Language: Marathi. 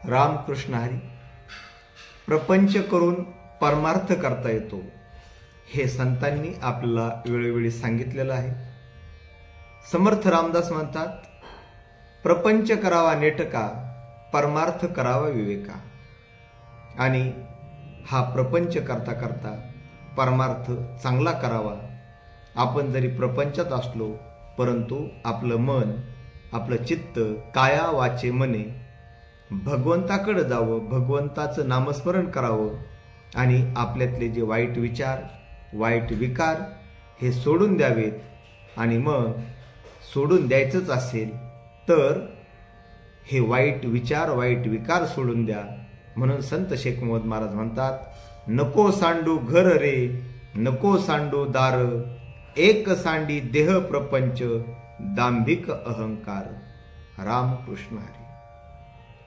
रामकृष्ण हरी. प्रपंच करून परमार्थ करता येतो हे संतांनी आपल्याला वेळोवेळी सांगितलेलं आहे. समर्थ रामदास म्हणतात, प्रपंच करावा नेटका, परमार्थ करावा विवेका. आणि हा प्रपंच करता करता परमार्थ चांगला करावा. आपण जरी प्रपंचात असलो परंतु आपलं मन, आपलं चित्त काया वाचे मने भगवंताकडे जावं, भगवंताचं नामस्मरण करावं आणि आपल्यातले जे वाईट विचार, वाईट विकार हे सोडून द्यावेत. आणि मग सोडून द्यायचंच असेल तर हे वाईट विचार, वाईट विकार सोडून द्या. म्हणून संत शेख मोहम्मद महाराज म्हणतात, नको सांडू घर रे, नको सांडू दार, एक सांडी देह प्रपंच, दांभिक अहंकार. रामकृष्ण हरी.